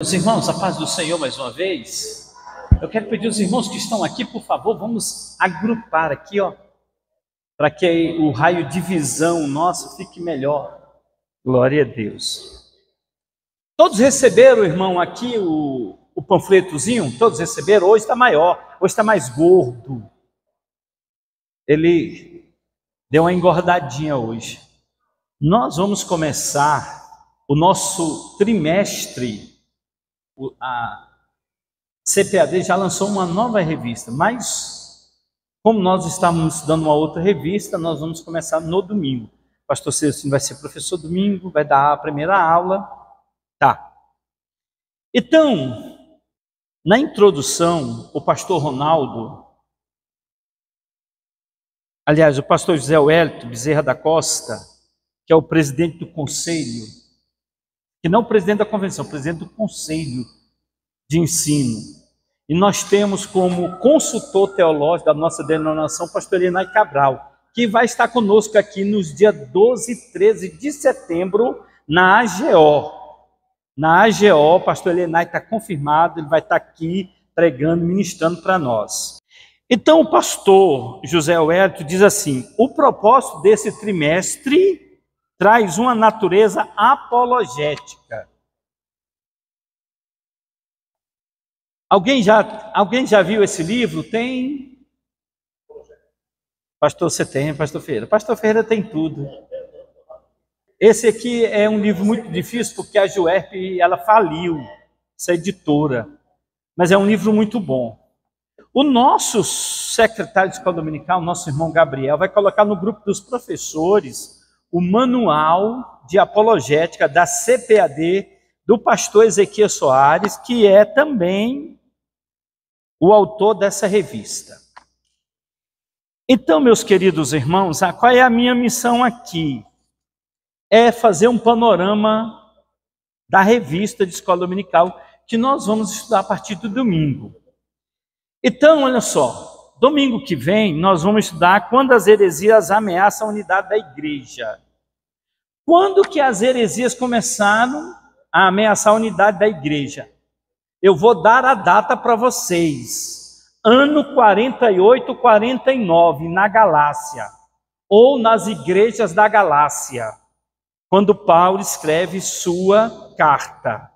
Os irmãos, a paz do Senhor mais uma vez. Eu quero pedir aos irmãos que estão aqui, por favor, vamos agrupar aqui, ó, para que o raio de visão nosso fique melhor. Glória a Deus. Todos receberam, irmão, aqui o panfletozinho? Todos receberam? Hoje está maior, hoje está mais gordo. Ele deu uma engordadinha hoje. Nós vamos começar o nosso trimestre. A CPAD já lançou uma nova revista, mas como nós estamos dando uma outra revista, nós vamos começar no domingo. O pastor Celestino vai ser professor domingo, vai dar a primeira aula. Tá. Então, na introdução, o pastor Ronaldo, aliás, o pastor José Wellington Bezerra da Costa, que é o presidente do conselho, que não o presidente da convenção, o presidente do conselho de ensino. E nós temos como consultor teológico da nossa denominação o pastor Elinay Cabral, que vai estar conosco aqui nos dias 12 e 13 de setembro na AGO. Na AGO, o pastor Elinay está confirmado, ele vai estar aqui pregando, ministrando para nós. Então o pastor José Wellington diz assim: o propósito desse trimestre traz uma natureza apologética. Alguém já viu esse livro? Tem? Pastor, você tem, pastor Ferreira? Pastor Ferreira tem tudo. Esse aqui é um livro muito difícil porque a Juerp, ela faliu, essa editora. Mas é um livro muito bom. O nosso secretário de escola dominical, nosso irmão Gabriel, vai colocar no grupo dos professores o manual de apologética da CPAD do pastor Ezequiel Soares, que é também o autor dessa revista. Então, meus queridos irmãos, qual é a minha missão aqui? É fazer um panorama da revista de escola dominical que nós vamos estudar a partir do domingo. Então, olha só. Domingo que vem, nós vamos estudar quando as heresias ameaçam a unidade da igreja. Quando que as heresias começaram a ameaçar a unidade da igreja? Eu vou dar a data para vocês. Ano 48, 49, na Galácia, ou nas igrejas da Galácia, quando Paulo escreve sua carta.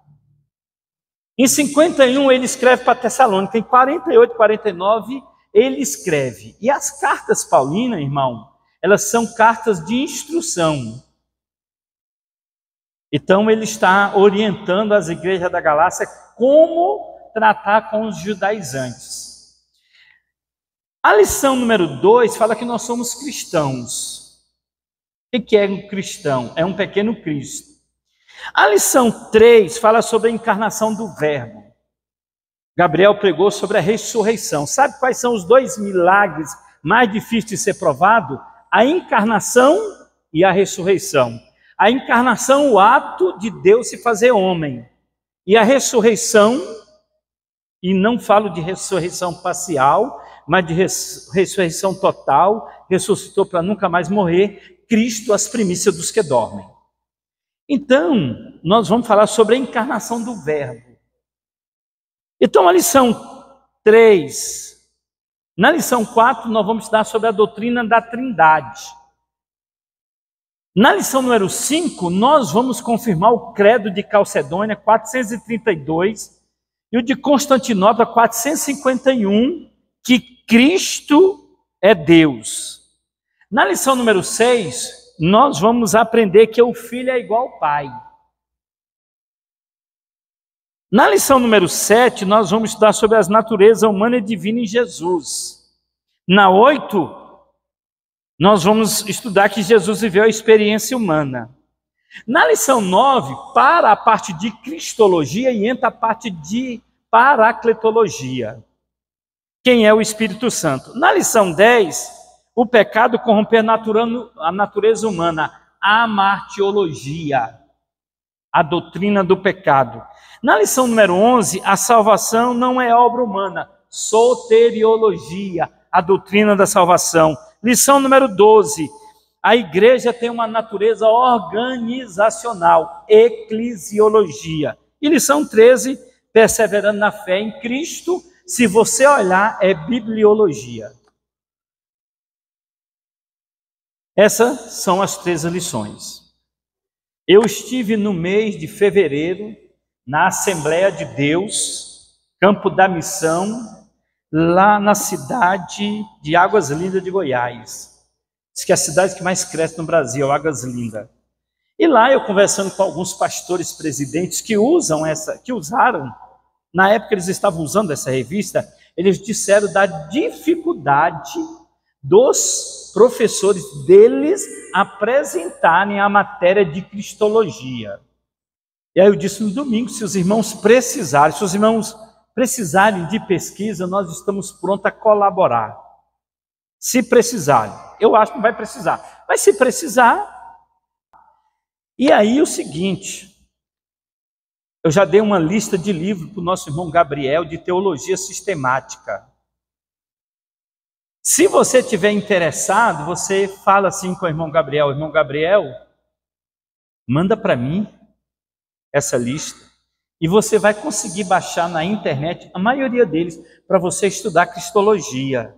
Em 51, ele escreve para Tessalônica. Em 48, 49, ele escreve. E as cartas paulinas, irmão, elas são cartas de instrução. Então ele está orientando as igrejas da Galácia como tratar com os judaizantes. A lição número 2 fala que nós somos cristãos. O que é um cristão? É um pequeno Cristo. A lição 3 fala sobre a encarnação do Verbo. Gabriel pregou sobre a ressurreição. Sabe quais são os dois milagres mais difíceis de ser provado? A encarnação e a ressurreição. A encarnação, o ato de Deus se fazer homem. E a ressurreição, e não falo de ressurreição parcial, mas de ressurreição total, ressuscitou para nunca mais morrer, Cristo, as primícias dos que dormem. Então, nós vamos falar sobre a encarnação do Verbo. Então, a lição 3. Na lição 4, nós vamos estudar sobre a doutrina da Trindade. Na lição número 5, nós vamos confirmar o credo de Calcedônia, 432, e o de Constantinopla, 451, que Cristo é Deus. Na lição número 6, nós vamos aprender que o Filho é igual ao Pai. Na lição número 7, nós vamos estudar sobre as naturezas humana e divina em Jesus. Na 8, nós vamos estudar que Jesus viveu a experiência humana. Na lição 9, para a parte de cristologia e entra a parte de paracletologia. Quem é o Espírito Santo? Na lição 10, o pecado corromper a natureza humana, a amartiologia, a doutrina do pecado. Na lição número 11, a salvação não é obra humana, soteriologia, a doutrina da salvação. Lição número 12, a igreja tem uma natureza organizacional, eclesiologia. E lição 13, perseverando na fé em Cristo, se você olhar, é bibliologia. Essas são as 13 lições. Eu estive no mês de fevereiro na Assembleia de Deus, Campo da Missão, lá na cidade de Águas Lindas de Goiás. Diz que é a cidade que mais cresce no Brasil, Águas Lindas. E lá eu conversando com alguns pastores presidentes que usaram, na época eles estavam usando essa revista, eles disseram da dificuldade dos professores deles apresentarem a matéria de cristologia. E aí eu disse no domingo, se os irmãos precisarem de pesquisa, nós estamos prontos a colaborar. Se precisarem. Eu acho que não vai precisar, mas se precisar. E aí o seguinte, eu já dei uma lista de livros para o nosso irmão Gabriel de teologia sistemática. Se você estiver interessado, você fala assim com o irmão Gabriel, manda para mim essa lista e você vai conseguir baixar na internet a maioria deles para você estudar cristologia.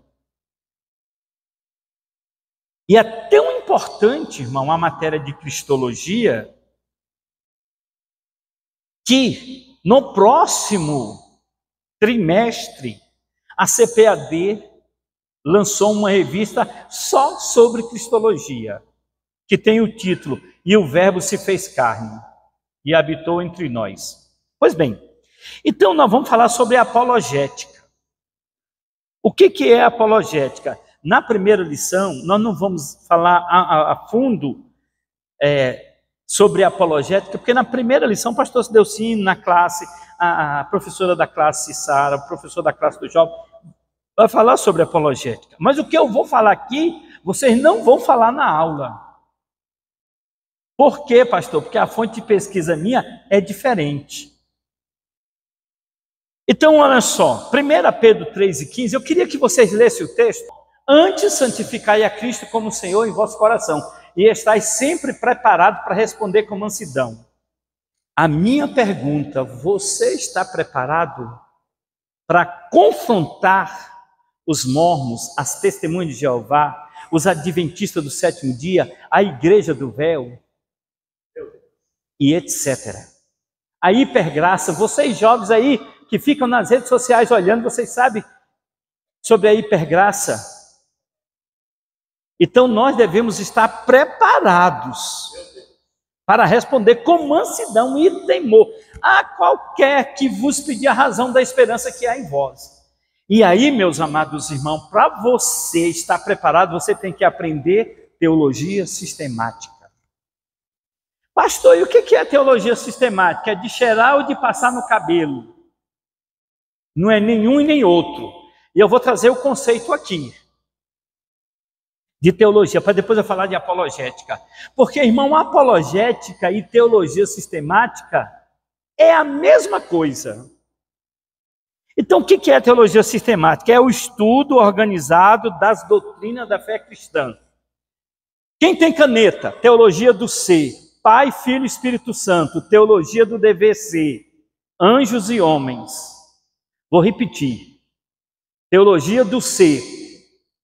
E é tão importante, irmão, a matéria de cristologia, que no próximo trimestre a CPAD lançou uma revista só sobre cristologia, que tem o título E o Verbo se fez carne e habitou entre nós. Pois bem, então nós vamos falar sobre apologética. O que é apologética? Na primeira lição, nós não vamos falar a fundo sobre apologética, porque na primeira lição o pastor Delcino, na classe, a professora da classe Sara, o professor da classe do jovem, vai falar sobre apologética. Mas o que eu vou falar aqui, vocês não vão falar na aula. Por quê, pastor? Porque a fonte de pesquisa minha é diferente. Então, olha só, 1 Pedro 3,15, eu queria que vocês lessem o texto. Antes, santificai a Cristo como Senhor em vosso coração, e estais sempre preparados para responder com mansidão. A minha pergunta, você está preparado para confrontar os mormons, as testemunhas de Jeová, os adventistas do sétimo dia, a igreja do véu, e etc. A hipergraça, vocês jovens aí que ficam nas redes sociais olhando, vocês sabem sobre a hipergraça. Então nós devemos estar preparados para responder com mansidão e temor a qualquer que vos pedir a razão da esperança que há em vós. E aí, meus amados irmãos, para você estar preparado, você tem que aprender teologia sistemática. Pastor, e o que é teologia sistemática? É de cheirar ou de passar no cabelo? Não é nenhum e nem outro. E eu vou trazer o conceito aqui de teologia, para depois eu falar de apologética. Porque, irmão, apologética e teologia sistemática é a mesma coisa. Então, o que é teologia sistemática? É o estudo organizado das doutrinas da fé cristã. Quem tem caneta? Teologia do C. Pai, Filho e Espírito Santo. Teologia do DVC. Anjos e homens. Vou repetir. Teologia do C.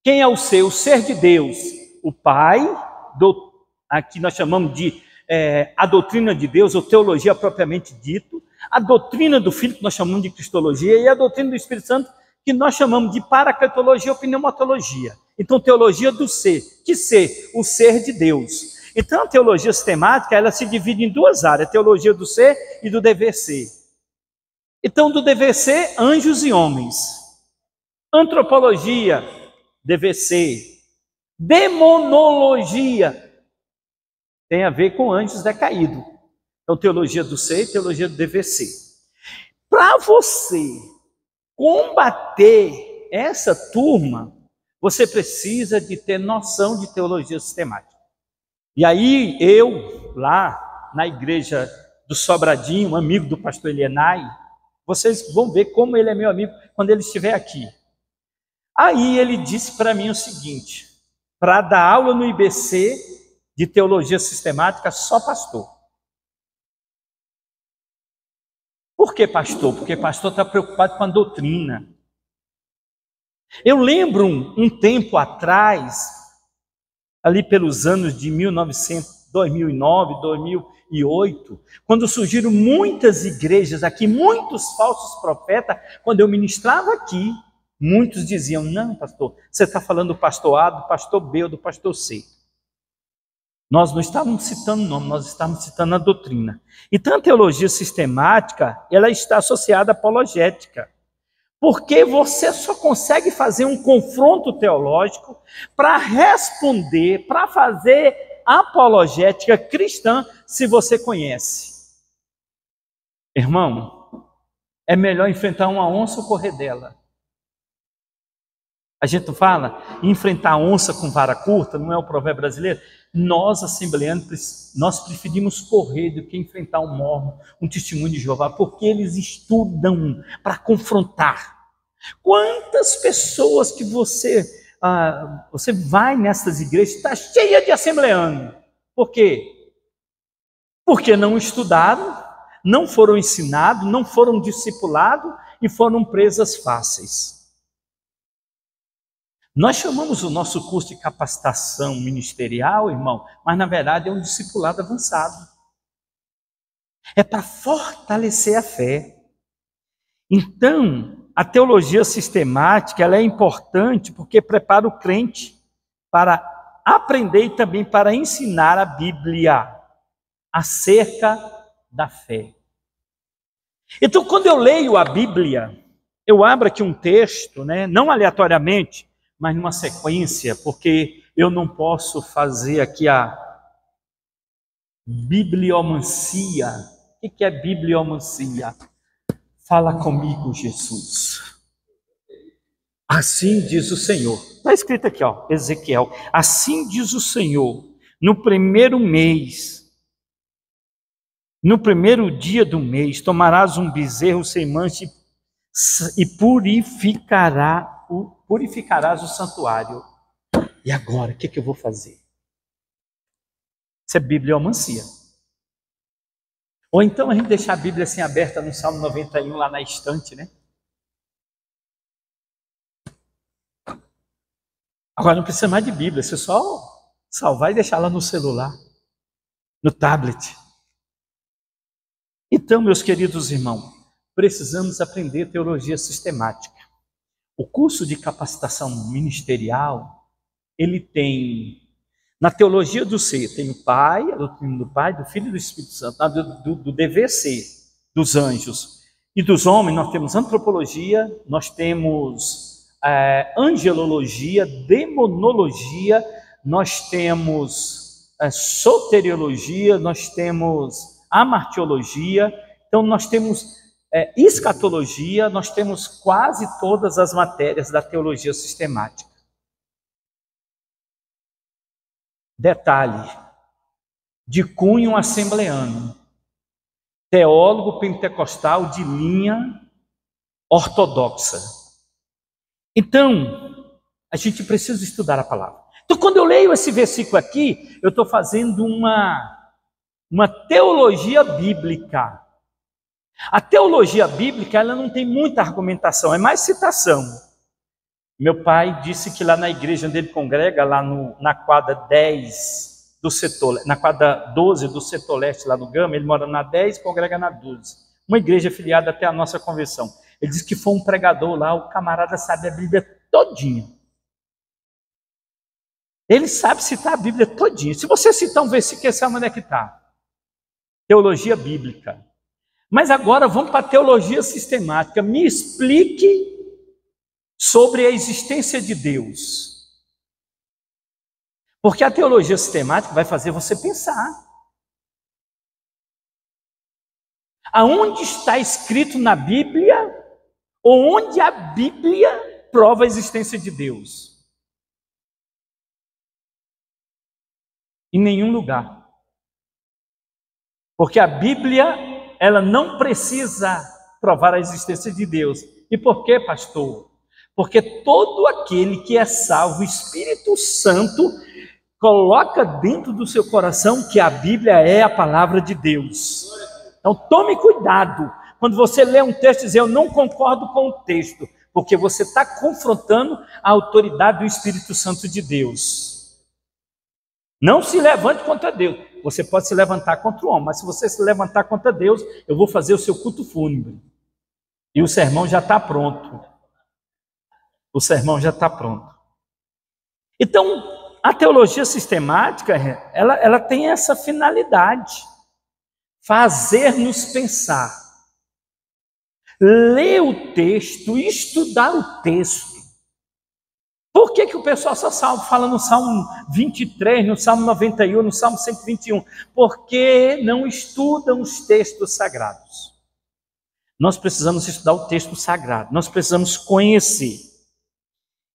Quem é o C? O ser de Deus. O Pai, aqui nós chamamos de a doutrina de Deus, ou teologia propriamente dito. A doutrina do Filho, que nós chamamos de cristologia, e a doutrina do Espírito Santo, que nós chamamos de paracletologia ou pneumatologia. Então, teologia do ser. Que ser? O ser de Deus. Então, a teologia sistemática, ela se divide em duas áreas, teologia do ser e do dever ser. Então, do dever ser, anjos e homens. Antropologia, dever ser. Demonologia, tem a ver com anjos decaídos. Então, teologia do ser e teologia do dever ser. Para você combater essa turma, você precisa de ter noção de teologia sistemática. E aí, eu, lá na igreja do Sobradinho, amigo do pastor Elienay, vocês vão ver como ele é meu amigo quando ele estiver aqui. Aí ele disse para mim o seguinte, para dar aula no IBC de teologia sistemática, só pastor. Por que, pastor? Porque pastor está preocupado com a doutrina. Eu lembro um tempo atrás, ali pelos anos de 2009, 2008, quando surgiram muitas igrejas aqui, muitos falsos profetas, quando eu ministrava aqui, muitos diziam, não, pastor, você está falando do pastor A, do pastor B ou do pastor C. Nós não estávamos citando nome, nós estávamos citando a doutrina. Então a teologia sistemática, ela está associada à apologética. Porque você só consegue fazer um confronto teológico para responder, para fazer apologética cristã, se você conhece. Irmão, é melhor enfrentar uma onça ou correr dela. A gente não fala enfrentar a onça com vara curta, não é o provérbio brasileiro? Nós, assembleanos, nós preferimos correr do que enfrentar um mormon, um testemunho de Jeová, porque eles estudam para confrontar. Quantas pessoas que você vai nessas igrejas, está cheia de assembleanos. Por quê? Porque não estudaram, não foram ensinados, não foram discipulados e foram presas fáceis. Nós chamamos o nosso curso de capacitação ministerial, irmão, mas na verdade é um discipulado avançado. É para fortalecer a fé. Então, a teologia sistemática, ela é importante porque prepara o crente para aprender e também para ensinar a Bíblia acerca da fé. Então, quando eu leio a Bíblia, eu abro aqui um texto, não aleatoriamente, mas numa sequência, porque eu não posso fazer aqui a bibliomancia. O que é bibliomancia? Fala comigo, Jesus. Assim diz o Senhor. Está escrito aqui, Ezequiel. Assim diz o Senhor, no primeiro mês, no primeiro dia do mês, tomarás um bezerro sem mancha e purificarás o santuário. E agora, o que eu vou fazer? Isso é bibliomancia. Ou então a gente deixar a Bíblia assim aberta no Salmo 91, lá na estante, Agora não precisa mais de Bíblia, você só salvar e deixar lá no celular, no tablet. Então, meus queridos irmãos, precisamos aprender teologia sistemática. O curso de capacitação ministerial, ele tem, na teologia do ser, tem o Pai, a doutrina do Pai, do Filho e do Espírito Santo, do dever ser, dos anjos e dos homens, nós temos antropologia, nós temos angelologia, demonologia, nós temos soteriologia, nós temos amartiologia, então nós temos escatologia, nós temos quase todas as matérias da teologia sistemática. Detalhe, de cunho assembleano, teólogo pentecostal de linha ortodoxa. Então, a gente precisa estudar a palavra. Então, quando eu leio esse versículo aqui, eu estou fazendo uma teologia bíblica. A teologia bíblica, ela não tem muita argumentação, é mais citação. Meu pai disse que lá na igreja onde ele congrega, lá na quadra 10 do setor, na quadra 12 do setor leste, lá no Gama, ele mora na 10 e congrega na 12. Uma igreja filiada até a nossa convenção. Ele disse que foi um pregador lá, o camarada sabe a Bíblia todinha. Ele sabe citar a Bíblia todinha. Se você citar um versículo, você sabe onde é que está. Teologia bíblica. Mas agora vamos para a teologia sistemática. Me explique sobre a existência de Deus. Porque a teologia sistemática vai fazer você pensar. Aonde está escrito na Bíblia, ou onde a Bíblia prova a existência de Deus? Em nenhum lugar. Porque a Bíblia, ela não precisa provar a existência de Deus. E por quê, pastor? Porque todo aquele que é salvo, o Espírito Santo coloca dentro do seu coração que a Bíblia é a palavra de Deus. Então tome cuidado, Quando você lê um texto e diz, eu não concordo com o texto, porque você está confrontando a autoridade do Espírito Santo de Deus. Não se levante contra Deus. Você pode se levantar contra o homem, mas se você se levantar contra Deus, eu vou fazer o seu culto fúnebre. E o sermão já está pronto. O sermão já está pronto. Então, a teologia sistemática, ela tem essa finalidade. Fazer-nos pensar. Ler o texto, estudar o texto. Por que o pessoal só fala no Salmo 23, no Salmo 91, no Salmo 121? Porque não estudam os textos sagrados. Nós precisamos estudar o texto sagrado, nós precisamos conhecer.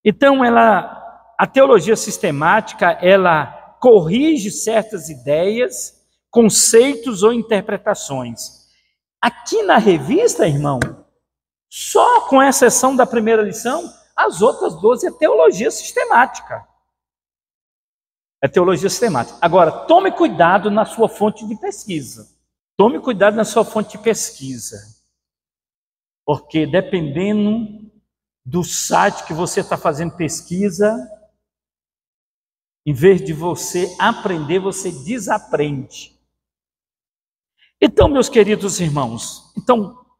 Então, a teologia sistemática, ela corrige certas ideias, conceitos ou interpretações. Aqui na revista, irmão, só com exceção da primeira lição, as outras 12 é teologia sistemática. É teologia sistemática. Agora, tome cuidado na sua fonte de pesquisa. Tome cuidado na sua fonte de pesquisa. Porque dependendo do site que você está fazendo pesquisa, em vez de você aprender, você desaprende. Então, meus queridos irmãos,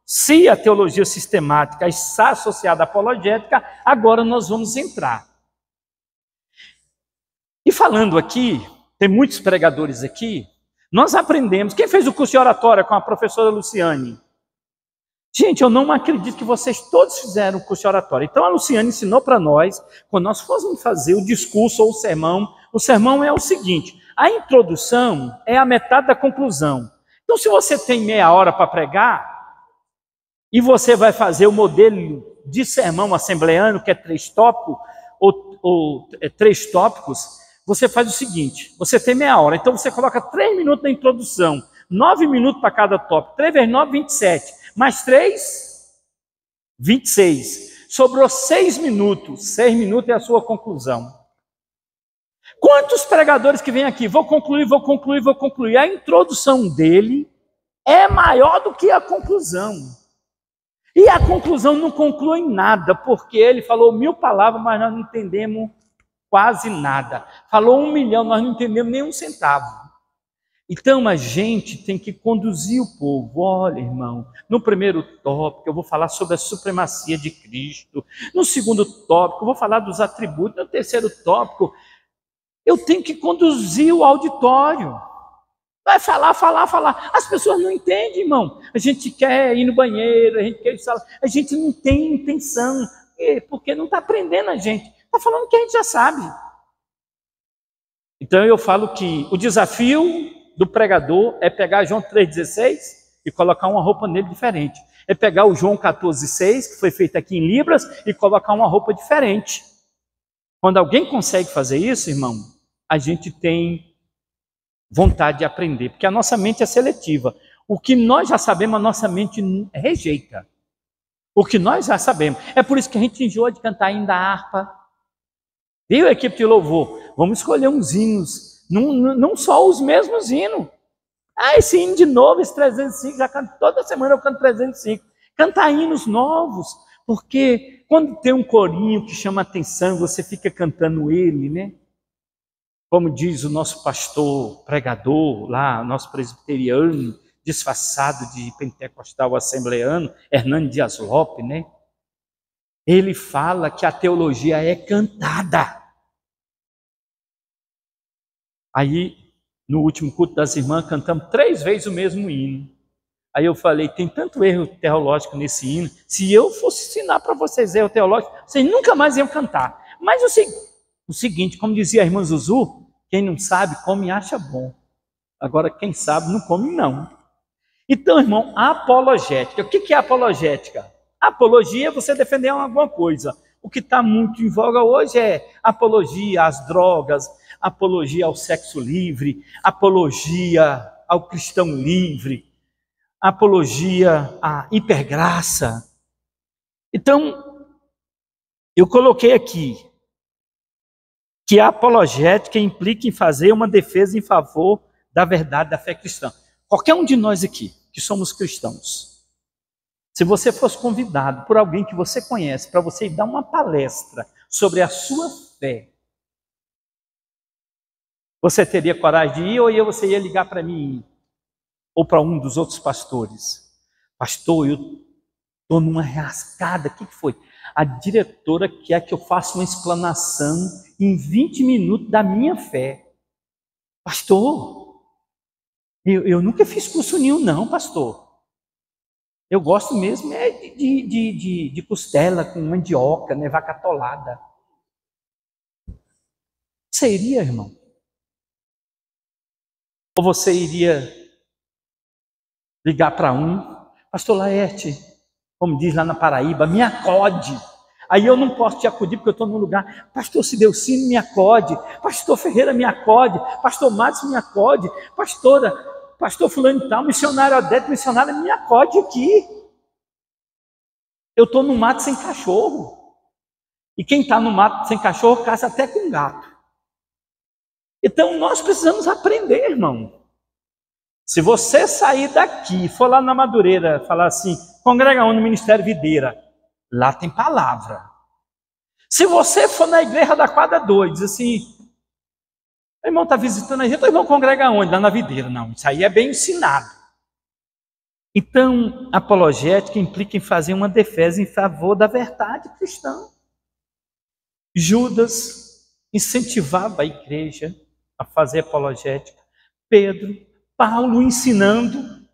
se a teologia sistemática está associada à apologética, agora nós vamos entrar. E falando aqui, tem muitos pregadores aqui, nós aprendemos. Quem fez o curso de oratória com a professora Luciane? Gente, eu não acredito que vocês todos fizeram o curso de oratória. Então a Luciane ensinou para nós, quando nós fôssemos fazer o discurso ou o sermão é o seguinte: a introdução é a metade da conclusão. Então, se você tem meia hora para pregar, e você vai fazer o modelo de sermão assembleano, que é 3 tópicos, ou 3 tópicos, você faz o seguinte: você tem meia hora, então você coloca 3 minutos na introdução, 9 minutos para cada tópico, 3 vezes 9, 27, mais 3, 26. Sobrou 6 minutos, 6 minutos é a sua conclusão. Quantos pregadores que vêm aqui? Vou concluir. A introdução dele é maior do que a conclusão. E a conclusão não conclui em nada, porque ele falou 1000 palavras, mas nós não entendemos quase nada. Falou 1 milhão, nós não entendemos nem 1 centavo. Então a gente tem que conduzir o povo. Olha, irmão, no primeiro tópico eu vou falar sobre a supremacia de Cristo. No segundo tópico eu vou falar dos atributos. No terceiro tópico eu tenho que conduzir o auditório. Vai falar. As pessoas não entendem, irmão. A gente quer ir no banheiro, a gente quer ir falar. A gente não tem intenção, porque não está aprendendo a gente. Está falando que a gente já sabe. Então eu falo que o desafio do pregador é pegar João 3,16 e colocar uma roupa nele diferente. É pegar o João 14,6, que foi feito aqui em Libras, e colocar uma roupa diferente. Quando alguém consegue fazer isso, irmão, a gente tem vontade de aprender, porque a nossa mente é seletiva. O que nós já sabemos, a nossa mente rejeita. O que nós já sabemos. É por isso que a gente enjoa de cantar ainda a harpa. Viu, equipe de louvor? Vamos escolher uns hinos, não só os mesmos hinos. Esse hino de novo, esse 305, já canto, toda semana eu canto 305. Cantar hinos novos, porque quando tem um corinho que chama atenção, você fica cantando ele, né? Como diz o nosso pastor pregador lá, nosso presbiteriano, disfarçado de pentecostal assembleano, Hernani Dias Lopes, né? Ele fala que a teologia é cantada. Aí, no último culto das irmãs, cantamos 3 vezes o mesmo hino. Aí eu falei, tem tanto erro teológico nesse hino, se eu fosse ensinar para vocês erro teológico, vocês nunca mais iam cantar. Mas o seguinte, como dizia a irmã Zuzu, quem não sabe, come e acha bom. Agora, quem sabe, não come não. Então, irmão, a apologética. O que é apologética? Apologia é você defender alguma coisa. O que está muito em voga hoje é apologia às drogas, apologia ao sexo livre, apologia ao cristão livre, apologia à hipergraça. Então, eu coloquei aqui que a apologética implica em fazer uma defesa em favor da verdade da fé cristã. Qualquer um de nós aqui, que somos cristãos, Se você fosse convidado por alguém que você conhece para você ir dar uma palestra sobre a sua fé, você teria coragem de ir ou você ia ligar para mim ou para um dos outros pastores? Pastor, eu estou numa rascada. O que foi? A diretora quer que eu faça uma explanação em 20 minutos da minha fé. Pastor, eu nunca fiz curso nenhum não, pastor. Eu gosto mesmo de costela com mandioca, né, vaca atolada. Você iria, irmão? Ou você iria ligar para pastor Laerte, como diz lá na Paraíba, me acode. Aí eu não posso te acudir porque eu estou num lugar. Pastor Cidelcino, me acode. Pastor Ferreira, me acode. Pastor Matos, me acode. Pastor fulano e tal, missionário Odete, missionária, me acode aqui. Eu estou no mato sem cachorro. E quem está no mato sem cachorro, caça até com gato. Então nós precisamos aprender, irmão. Se você sair daqui, for lá na Madureira, falar assim, congrega onde no Ministério Videira, lá tem palavra. Se você for na igreja da quadra 2, diz assim, o irmão está visitando a gente, o irmão congrega onde? Lá na Videira. Não, isso aí é bem ensinado. Então, apologética implica em fazer uma defesa em favor da verdade cristã. Judas incentivava a igreja a fazer apologética. Pedro, Paulo ensinando,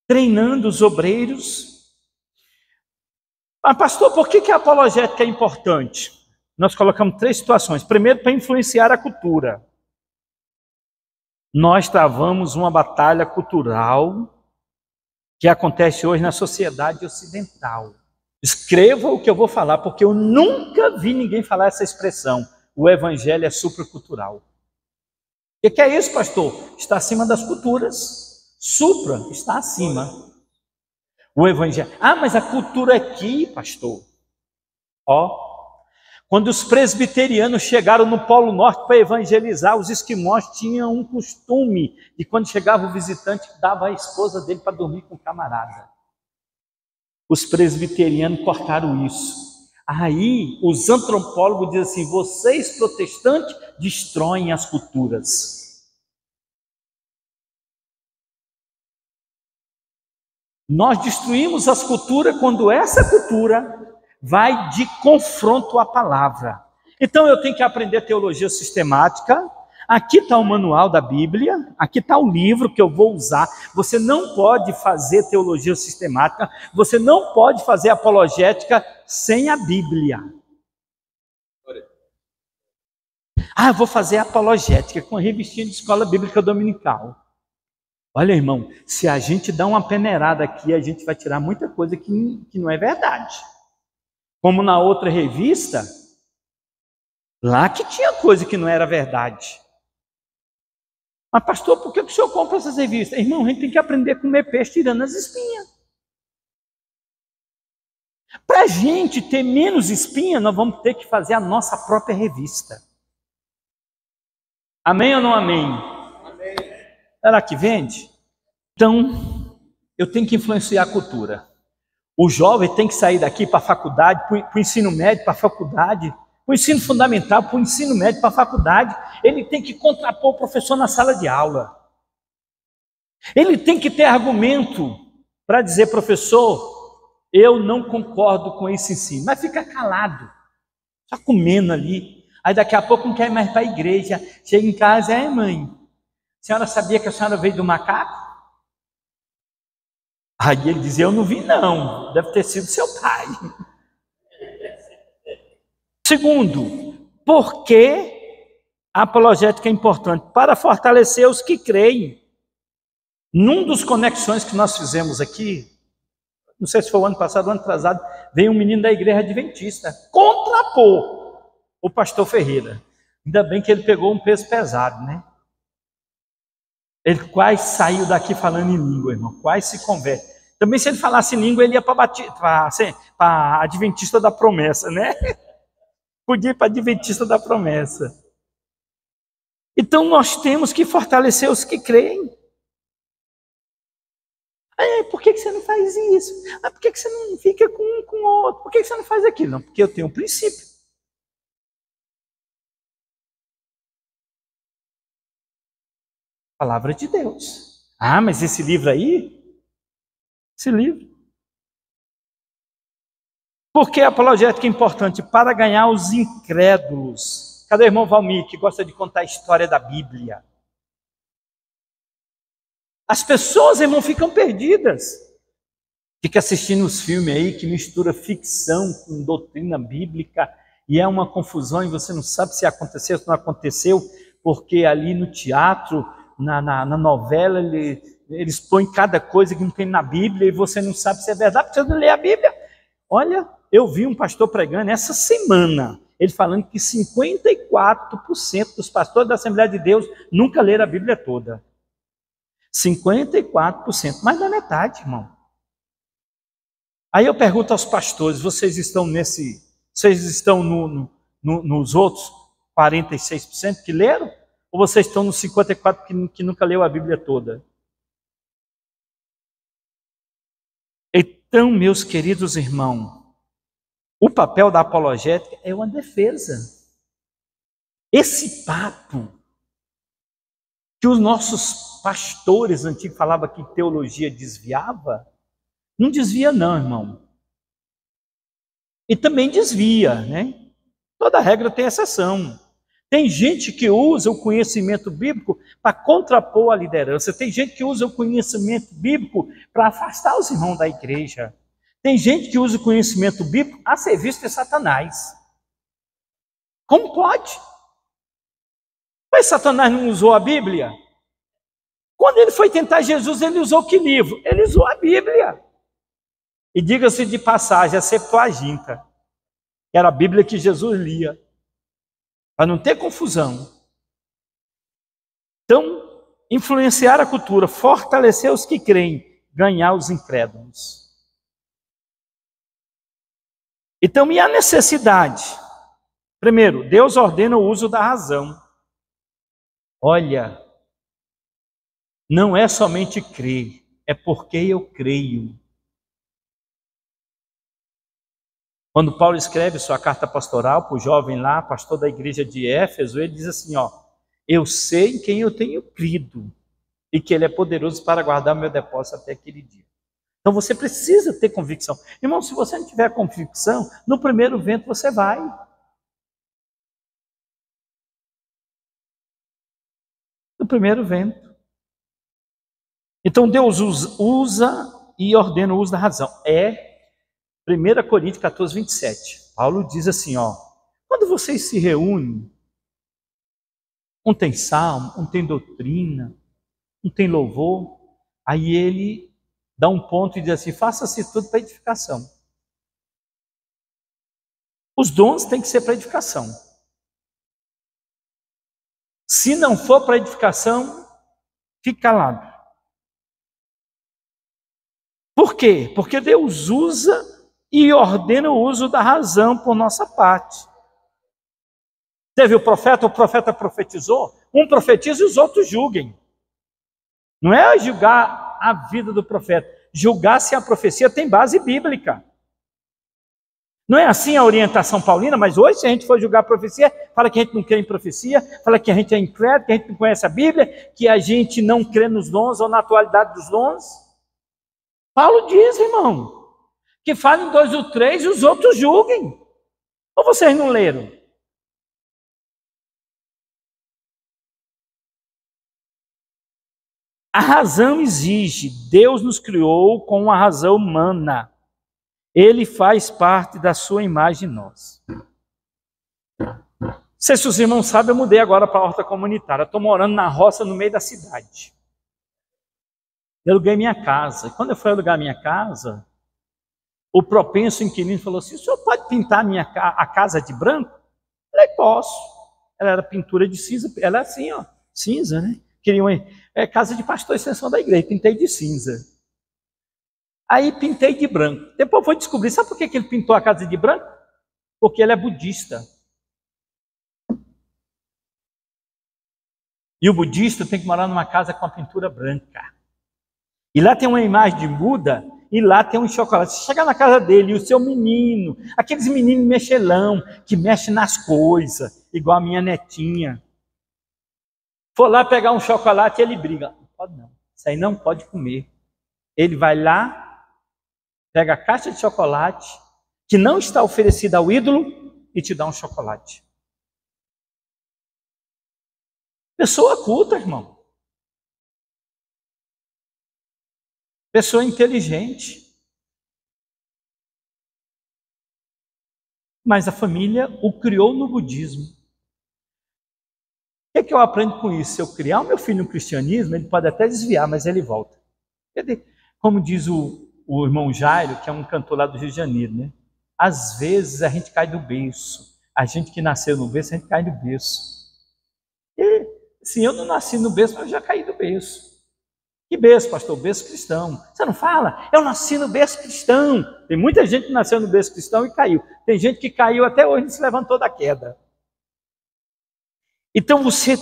treinando os obreiros. Mas, pastor, por que a apologética é importante? Nós colocamos 3 situações. Primeiro, para influenciar a cultura. Nós travamos uma batalha cultural que acontece hoje na sociedade ocidental. Escreva o que eu vou falar, porque eu nunca vi ninguém falar essa expressão. O evangelho é supracultural. O que é isso, pastor? Está acima das culturas. Supra está acima. O evangelho. Ah, mas a cultura aqui, pastor. Quando os presbiterianos chegaram no Polo Norte para evangelizar, os esquimós tinham um costume de quando chegava o visitante, dava a esposa dele para dormir com o camarada. Os presbiterianos cortaram isso. Aí os antropólogos dizem assim, vocês protestantes destroem as culturas. Nós destruímos as culturas quando essa cultura vai de confronto à palavra. Então eu tenho que aprender teologia sistemática. Aqui está o manual da Bíblia, aqui está o livro que eu vou usar. Você não pode fazer teologia sistemática, você não pode fazer apologética sem a Bíblia. Ah, eu vou fazer apologética com a revistinha de escola bíblica dominical. Olha, irmão, se a gente dá uma peneirada aqui, a gente vai tirar muita coisa que não é verdade. Como na outra revista, lá que tinha coisa que não era verdade. Mas pastor, por que o senhor compra essas revistas? Irmão, a gente tem que aprender a comer peixe tirando as espinhas. Para a gente ter menos espinha, nós vamos ter que fazer a nossa própria revista. Amém ou não amém? Amém. Será que vende? Então, eu tenho que influenciar a cultura. O jovem tem que sair daqui para a faculdade, para o ensino médio, para a faculdade, para o ensino fundamental, para o ensino médio, para a faculdade. Ele tem que contrapor o professor na sala de aula. Ele tem que ter argumento para dizer, professor, eu não concordo com esse ensino. Mas fica calado, só comendo ali. Aí daqui a pouco não quer mais para a igreja. Chega em casa, mãe, a senhora sabia que a senhora veio do macaco? Aí ele dizia, eu não vi não, deve ter sido seu pai. Segundo, por que a apologética é importante? Para fortalecer os que creem. Num dos conexões que nós fizemos aqui, não sei se foi o ano passado ou ano atrasado, veio um menino da igreja adventista contrapor o pastor Ferreira. Ainda bem que ele pegou um peso pesado, né? Ele quase saiu daqui falando em língua, irmão, quase se converte. Também se ele falasse em língua, ele ia para a Adventista da Promessa, né? Podia ir para a Adventista da Promessa. Então nós temos que fortalecer os que creem. Por que você não faz isso? Por que você não fica com um com o outro? Por que você não faz aquilo? Não, porque eu tenho um princípio. Palavra de Deus. Mas esse livro aí? Esse livro. Por que a apologética é importante? Para ganhar os incrédulos. Cadê o irmão Valmir, que gosta de contar a história da Bíblia? As pessoas, irmão, ficam perdidas. Fica assistindo os filmes aí que mistura ficção com doutrina bíblica e é uma confusão e você não sabe se aconteceu, se não aconteceu, porque ali no teatro, na novela, eles põem cada coisa que não tem na Bíblia e você não sabe se é verdade, porque você não lê a Bíblia. Olha, eu vi um pastor pregando essa semana, ele falando que 54% dos pastores da Assembleia de Deus nunca leram a Bíblia toda. 54%, mais da metade, irmão. Aí eu pergunto aos pastores, vocês estão nos outros 46% que leram? Ou vocês estão nos 54% que nunca leu a Bíblia toda? Então, meus queridos irmãos, o papel da apologética é uma defesa. Esse papo que os nossos pastores antigos falavam que teologia desviava, não desvia não, irmão. E também desvia, né? Toda regra tem exceção. Tem gente que usa o conhecimento bíblico para contrapor a liderança. Tem gente que usa o conhecimento bíblico para afastar os irmãos da igreja. Tem gente que usa o conhecimento bíblico a serviço de Satanás. Como pode? Mas Satanás não usou a Bíblia? Quando ele foi tentar Jesus, ele usou que livro? Ele usou a Bíblia. E diga-se de passagem, a Septuaginta, que era a Bíblia que Jesus lia, para não ter confusão. Então, influenciar a cultura, fortalecer os que creem, ganhar os incrédulos. Então, e a necessidade? Primeiro, Deus ordena o uso da razão. Olha, não é somente crer, é porque eu creio. Quando Paulo escreve sua carta pastoral para o jovem lá, pastor da igreja de Éfeso, ele diz assim, eu sei em quem eu tenho crido e que ele é poderoso para guardar o meu depósito até aquele dia. Então você precisa ter convicção. Irmão, se você não tiver convicção, no primeiro vento você vai. No primeiro vento. Então Deus usa e ordena o uso da razão. 1 Coríntios 14, 27. Paulo diz assim, quando vocês se reúnem, um tem salmo, um tem doutrina, um tem louvor, aí ele dá um ponto e diz assim, faça-se tudo para edificação. Os dons têm que ser para edificação. Se não for para edificação, fique calado. Por quê? Porque Deus usa e ordena o uso da razão por nossa parte. Teve o profeta profetizou, um profetiza e os outros julguem. Não é julgar a vida do profeta, julgar se a profecia tem base bíblica. Não é assim a orientação paulina, mas hoje se a gente for julgar a profecia, fala que a gente não crê em profecia, fala que a gente é incrédulo, que a gente não conhece a Bíblia, que a gente não crê nos dons ou na atualidade dos dons. Paulo diz, irmão, que falem 2 ou 3 e os outros julguem. Ou vocês não leram? A razão exige. Deus nos criou com uma razão humana. Ele faz parte da sua imagem em nós. Não sei se os irmãos sabem, eu mudei agora para a horta comunitária. Estou morando na roça, no meio da cidade. Eu aluguei minha casa. Quando eu fui alugar minha casa, o propenso inquilino falou assim, o senhor pode pintar a casa de branco? Eu falei, posso. Ela era pintura de cinza, ela é assim, cinza, né? Queriam casa de pastor e extensão da igreja, pintei de cinza. Aí pintei de branco. Depois foi descobrir, sabe por que ele pintou a casa de branco? Porque ele é budista. E o budista tem que morar numa casa com a pintura branca. E lá tem uma imagem de Buda, e lá tem um chocolate. Você chega na casa dele, e o seu menino, aqueles meninos mexelão, que mexem nas coisas, igual a minha netinha, for lá pegar um chocolate, ele briga. Não pode não, isso aí não pode comer. Ele vai lá, pega a caixa de chocolate, que não está oferecida ao ídolo, e te dá um chocolate. Pessoa culta, irmão. Pessoa inteligente. Mas a família o criou no budismo. O que eu aprendo com isso? Se eu criar o meu filho no cristianismo, ele pode até desviar, mas ele volta. Como diz o irmão Jairo, que é um cantor lá do Rio de Janeiro, né? Às vezes a gente cai do berço. A gente que nasceu no berço, a gente cai do berço. E, assim, eu não nasci no berço, mas eu já caí do berço. Que berço, pastor? Berço cristão. Você não fala? Eu nasci no berço cristão. Tem muita gente que nasceu no berço cristão e caiu. Tem gente que caiu até hoje e não se levantou da queda. Então você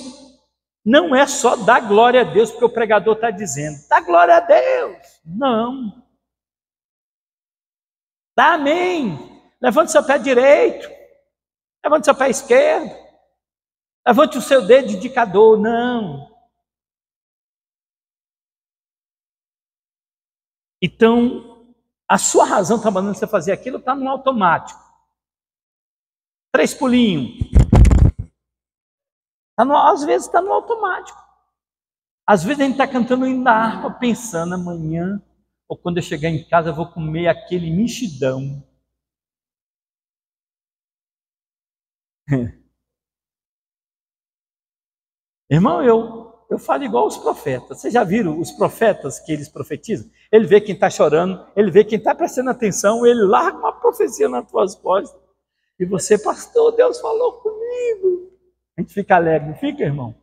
não é só dar glória a Deus, porque o pregador está dizendo, dá glória a Deus. Não. Dá amém. Levante seu pé direito. Levante seu pé esquerdo. Levante o seu dedo indicador. Não. Então, a sua razão está mandando você fazer aquilo, está no automático. 3 pulinhos. Às vezes está no automático. Às vezes a gente está cantando o hino da harpa, pensando amanhã, ou quando eu chegar em casa, eu vou comer aquele mexidão. Irmão, eu falo igual os profetas. Vocês já viram os profetas que eles profetizam? Ele vê quem está chorando, ele vê quem está prestando atenção, ele larga uma profecia nas tuas costas. E você, pastor, Deus falou comigo. A gente fica alegre, não fica, irmão?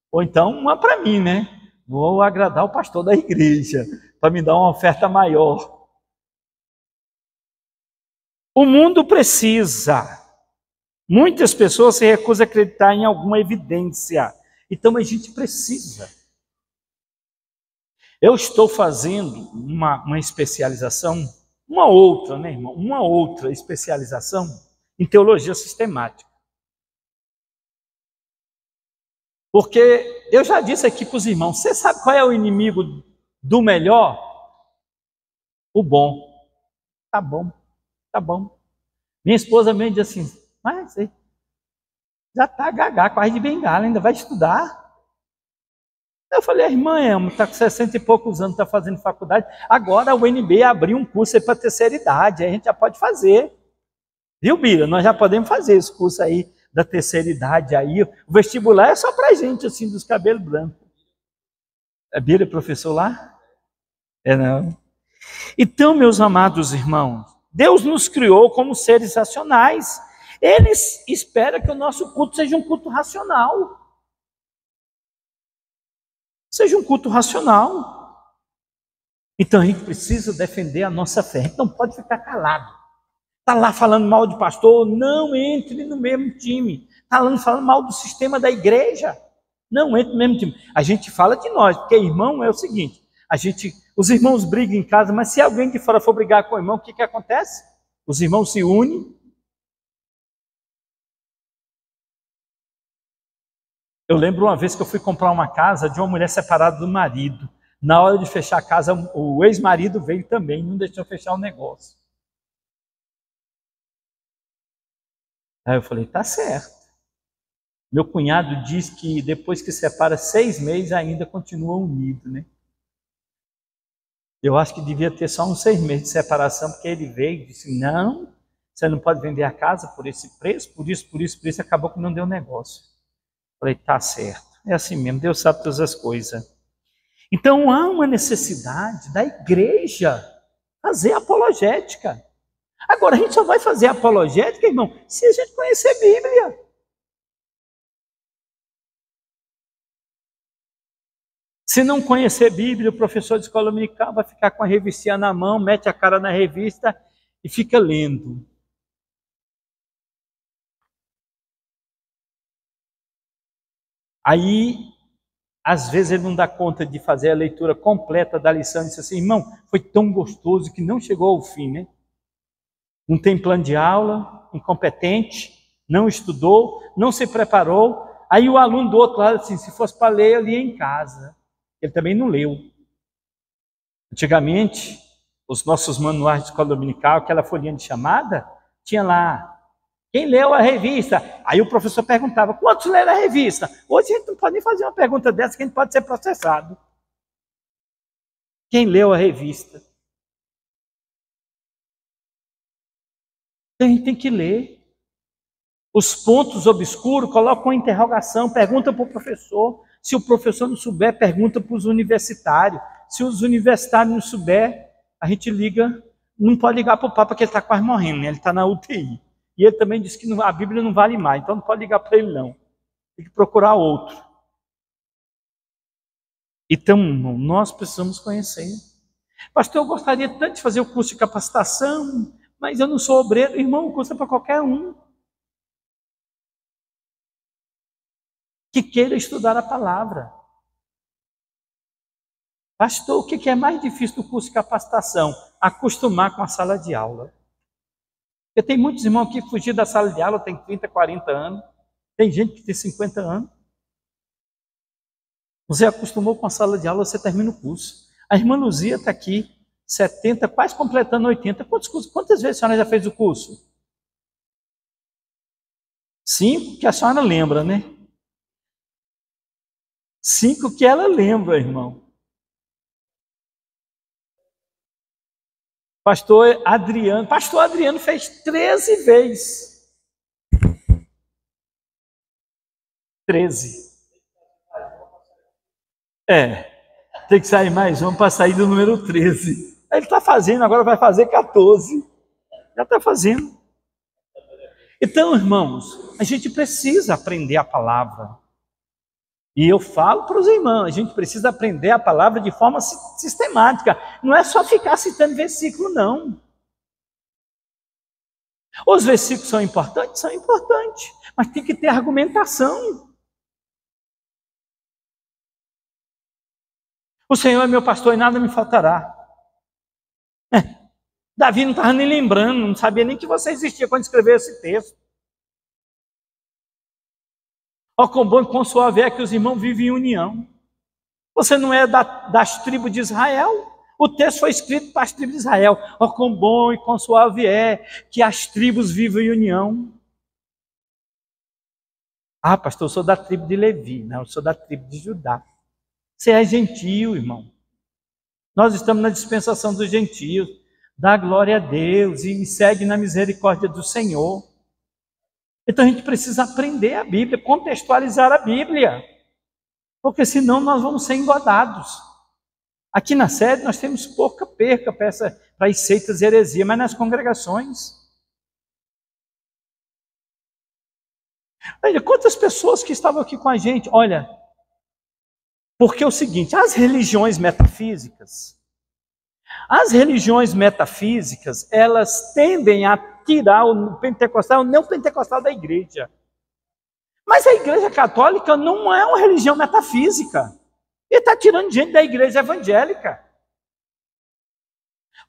Ou então uma para mim, né? Vou agradar o pastor da igreja, para me dar uma oferta maior. O mundo precisa. Muitas pessoas se recusam a acreditar em alguma evidência. Então a gente precisa. Eu estou fazendo uma especialização, uma outra, né, irmão? Uma outra especialização em teologia sistemática. Porque eu já disse aqui para os irmãos, você sabe qual é o inimigo do melhor? O bom. Tá bom, tá bom. Minha esposa me diz assim, mas você já está gagá, quase de bengala, ainda vai estudar? Eu falei, a irmã Elma está com 60 e poucos anos, está fazendo faculdade, agora a UNB abriu um curso aí para terceira idade, aí a gente já pode fazer. Viu, Bira? Nós já podemos fazer esse curso aí da terceira idade aí. O vestibular é só para gente, assim, dos cabelos brancos. É Bira, professor lá? É não. Então, meus amados irmãos, Deus nos criou como seres racionais. Ele espera que o nosso culto seja um culto racional. Seja um culto racional. Então a gente precisa defender a nossa fé. A gente não pode ficar calado. Está lá falando mal de pastor, não entre no mesmo time. Está lá falando mal do sistema da igreja, não entre no mesmo time. A gente fala de nós, porque irmão é o seguinte, os irmãos brigam em casa, mas se alguém de fora for brigar com o irmão, o que acontece? Os irmãos se unem. Eu lembro uma vez que eu fui comprar uma casa de uma mulher separada do marido. Na hora de fechar a casa, o ex-marido veio também, não deixou fechar o negócio. Aí eu falei, tá certo. Meu cunhado diz que depois que separa 6 meses ainda continua unido, né? Eu acho que devia ter só uns 6 meses de separação, porque ele veio e disse, não, você não pode vender a casa por esse preço, por isso, acabou que não deu negócio. Falei, tá certo, é assim mesmo, Deus sabe todas as coisas. Então há uma necessidade da igreja fazer apologética. Agora, a gente só vai fazer apologética, irmão, se a gente conhecer a Bíblia. Se não conhecer Bíblia, o professor de escola dominical vai ficar com a revistinha na mão, mete a cara na revista e fica lendo. Aí Às vezes ele não dá conta de fazer a leitura completa da lição e diz assim, irmão, foi tão gostoso que não chegou ao fim, né? Não tem plano de aula, incompetente, não estudou, não se preparou. Aí o aluno do outro lado, assim, se fosse para ler, eu lia em casa. Ele também não leu. Antigamente, os nossos manuais de escola dominical, aquela folhinha de chamada, tinha lá, quem leu a revista? Aí o professor perguntava, quantos leram a revista? Hoje a gente não pode nem fazer uma pergunta dessa, que a gente pode ser processado. Quem leu a revista? Então a gente tem que ler. Os pontos obscuros, coloca uma interrogação, pergunta para o professor. Se o professor não souber, pergunta para os universitários. Se os universitários não souber, a gente liga, não pode ligar para o Papa, porque ele está quase morrendo, né? Ele está na UTI. E ele também disse que a Bíblia não vale mais, então não pode ligar para ele não. Tem que procurar outro. Então, nós precisamos conhecer. Pastor, eu gostaria tanto de fazer o curso de capacitação, mas eu não sou obreiro. Irmão, o curso é para qualquer um que queira estudar a palavra. Pastor, o que é mais difícil do curso de capacitação? Acostumar com a sala de aula. Porque tem muitos irmãos que fugiram da sala de aula, tem 30, 40 anos. Tem gente que tem 50 anos. Você acostumou com a sala de aula, você termina o curso. A irmã Luzia está aqui, 70, quase completando 80. Quantas vezes a senhora já fez o curso? 5, que a senhora lembra, né? 5 que ela lembra, irmão. Pastor Adriano fez 13 vezes. 13. Tem que sair mais um para sair do número 13. Ele está fazendo, agora vai fazer 14. Já está fazendo. Então, irmãos, a gente precisa aprender a palavra. E eu falo para os irmãos, a gente precisa aprender a palavra de forma sistemática. Não é só ficar citando versículo, não. Os versículos são importantes? São importantes. Mas tem que ter argumentação. O Senhor é meu pastor e nada me faltará. Davi não estava nem lembrando, não sabia nem que você existia quando escreveu esse texto. Ó, quão bom e quão suave é que os irmãos vivem em união. Você não é das tribos de Israel? O texto foi escrito para as tribos de Israel. Ó, quão bom e quão suave é que as tribos vivem em união. Ah, pastor, eu sou da tribo de Levi. Não, eu sou da tribo de Judá. Você é gentio, irmão. Nós estamos na dispensação dos gentios. Dá glória a Deus e segue na misericórdia do Senhor. Então a gente precisa aprender a Bíblia, contextualizar a Bíblia. Porque senão nós vamos ser engodados. Aqui na sede nós temos pouca perca para as seitas e heresia, mas nas congregações. Olha, quantas pessoas que estavam aqui com a gente, olha, porque é o seguinte, as religiões metafísicas, elas tendem a tirar o pentecostal, o neopentecostal da igreja. Mas a igreja católica não é uma religião metafísica. Ele está tirando gente da igreja evangélica.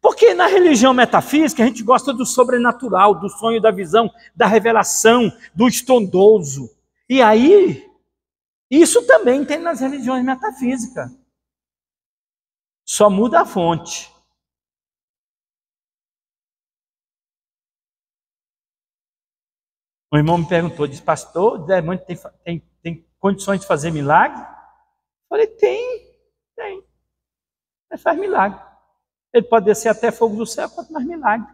Porque na religião metafísica a gente gosta do sobrenatural, do sonho, da visão, da revelação, do estrondoso. E aí, isso também tem nas religiões metafísicas. Só muda a fonte. O irmão me perguntou, disse, pastor, o demônio tem condições de fazer milagre? Eu falei, tem. Mas faz milagre. Ele pode descer até fogo do céu, quanto mais milagre.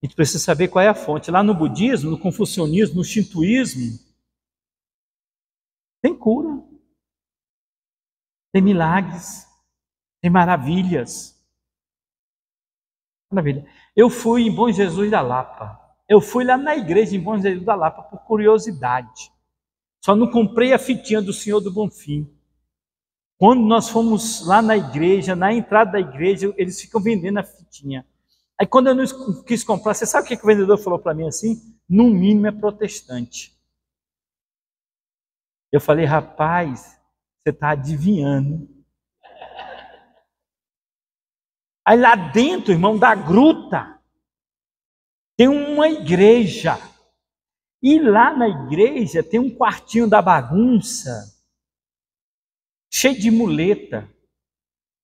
A gente precisa saber qual é a fonte. Lá no budismo, no confucionismo, no shintoísmo, tem cura. Tem milagres. Tem maravilhas. Maravilha. Eu fui em Bom Jesus da Lapa. Eu fui lá na igreja em Bom Jesus da Lapa por curiosidade. Só não comprei a fitinha do Senhor do Bonfim. Quando nós fomos lá na igreja, na entrada da igreja, eles ficam vendendo a fitinha. Aí quando eu não quis comprar, você sabe o que o vendedor falou para mim assim? No mínimo é protestante. Eu falei, rapaz, você está adivinhando. Aí lá dentro, irmão, da gruta, tem uma igreja. E lá na igreja tem um quartinho da bagunça, cheio de muleta,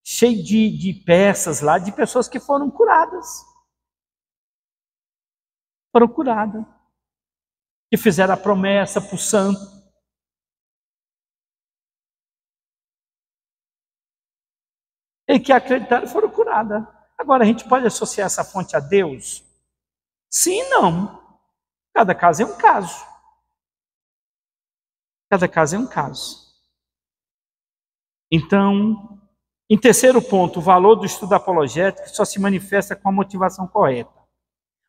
cheio de peças lá, de pessoas que foram curadas. Foram curadas. Que fizeram a promessa para o santo. E que acreditaram foram curadas. Agora, a gente pode associar essa fonte a Deus? Sim e não. Cada caso é um caso. Cada caso é um caso. Então, em terceiro ponto, o valor do estudo apologético só se manifesta com a motivação correta.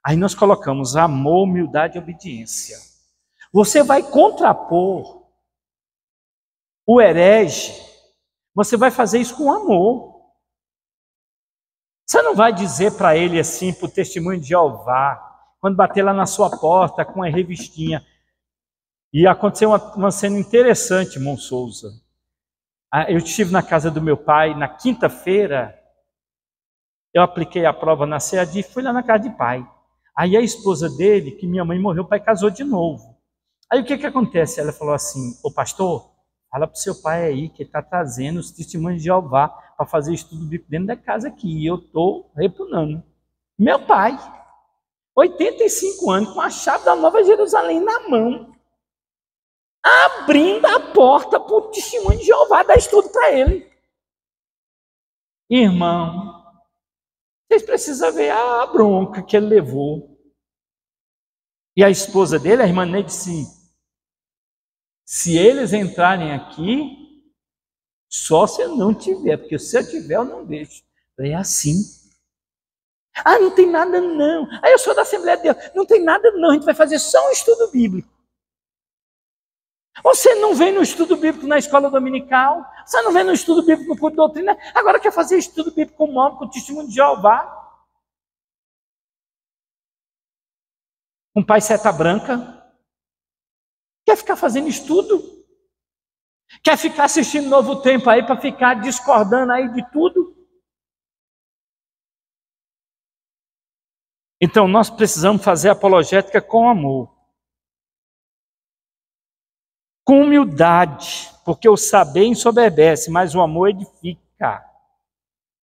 Aí nós colocamos amor, humildade e obediência. Você vai contrapor o herege, você vai fazer isso com amor. Você não vai dizer para ele assim, para o testemunho de Jeová, quando bater lá na sua porta com uma revistinha. E aconteceu uma cena interessante, irmão Souza. Eu estive na casa do meu pai na quinta-feira, eu apliquei a prova na CEAD e fui lá na casa de pai. Aí a esposa dele, que minha mãe morreu, o pai casou de novo. Aí o que acontece? Ela falou assim, ô pastor, fala para o seu pai aí que ele está trazendo os testemunhos de Jeová para fazer estudo bíblico dentro da casa aqui. E eu estou repugnando. Meu pai, 85 anos, com a chave da Nova Jerusalém na mão, abrindo a porta para o testemunho de Jeová dar estudo para ele. Irmão, vocês precisam ver a bronca que ele levou. E a esposa dele, a irmã Neide, disse, se eles entrarem aqui, só se eu não tiver, porque se eu tiver, eu não deixo. É assim. Ah, não tem nada não. Ah, eu sou da Assembleia de Deus. Não tem nada não, a gente vai fazer só um estudo bíblico. Você não vem no estudo bíblico na escola dominical, você não vem no estudo bíblico no culto de doutrina, agora quer fazer estudo bíblico com o nome, com o testemunho de Jeová. Um pai seta branca. Quer ficar fazendo estudo? Quer ficar assistindo Novo Tempo aí para ficar discordando aí de tudo? Então nós precisamos fazer apologética com amor. Com humildade, porque o saber ensoberbece, mas o amor edifica.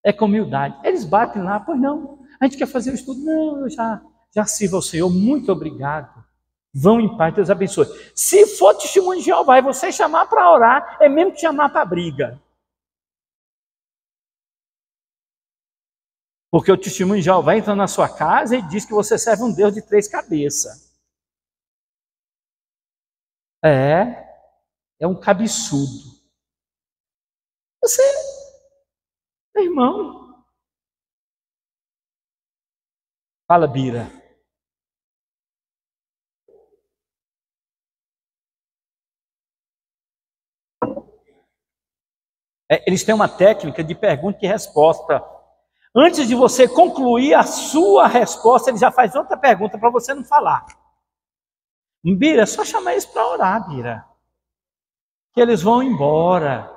É com humildade. Eles batem lá, pois não, a gente quer fazer o estudo. Não, eu já sirvo ao Senhor, muito obrigado. Vão em paz, Deus abençoe. Se for testemunho de Jeová e você chamar para orar, é mesmo que chamar para briga. Porque o testemunho de Jeová entra na sua casa e diz que você serve um Deus de 3 cabeças. É um cabeçudo. Você, meu irmão, fala, Bira. Eles têm uma técnica de pergunta e resposta. Antes de você concluir a sua resposta, ele já faz outra pergunta para você não falar. Bira, é só chamar eles para orar, Bira. Que eles vão embora.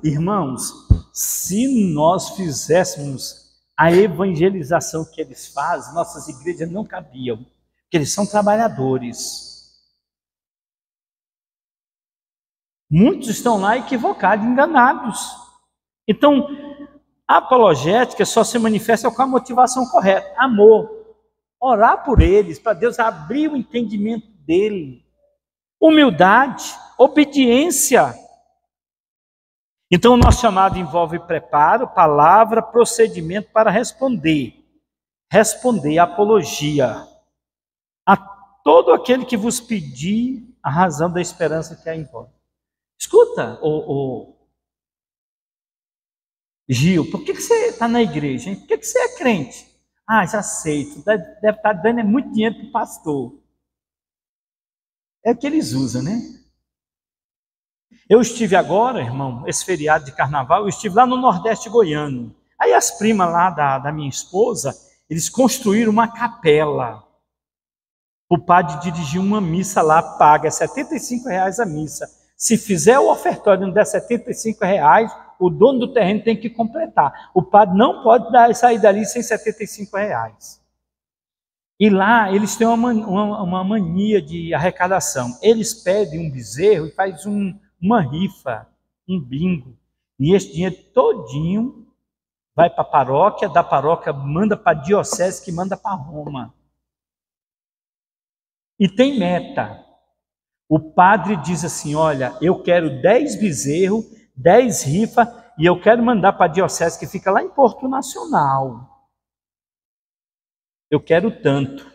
Irmãos, se nós fizéssemos a evangelização que eles fazem, nossas igrejas não cabiam, porque eles são trabalhadores. Muitos estão lá equivocados, enganados. Então, a apologética só se manifesta com a motivação correta, amor. Orar por eles, para Deus abrir o entendimento dele. Humildade, obediência. Então, o nosso chamado envolve preparo, palavra, procedimento para responder. Responder, apologia. A todo aquele que vos pedir a razão da esperança que há em vós. Escuta, Gil, por que você está na igreja? Hein? Por que você é crente? Ah, já sei, tu deve estar dando muito dinheiro para o pastor. É o que eles usam, né? Eu estive agora, irmão, esse feriado de carnaval, eu estive lá no Nordeste goiano. Aí as primas lá da minha esposa, eles construíram uma capela. O padre dirigiu uma missa lá, paga R$ 75 a missa. Se fizer o ofertório e não der R$ 75, o dono do terreno tem que completar. O padre não pode sair dali sem R$ 75. E lá eles têm uma mania de arrecadação. Eles pedem um bezerro e faz uma rifa, um bingo. E esse dinheiro todinho vai para a paróquia, da paróquia manda para a diocese, que manda para Roma. E tem meta. O padre diz assim, olha, eu quero 10 bezerros, 10 rifas, e eu quero mandar para a diocese que fica lá em Porto Nacional. Eu quero tanto.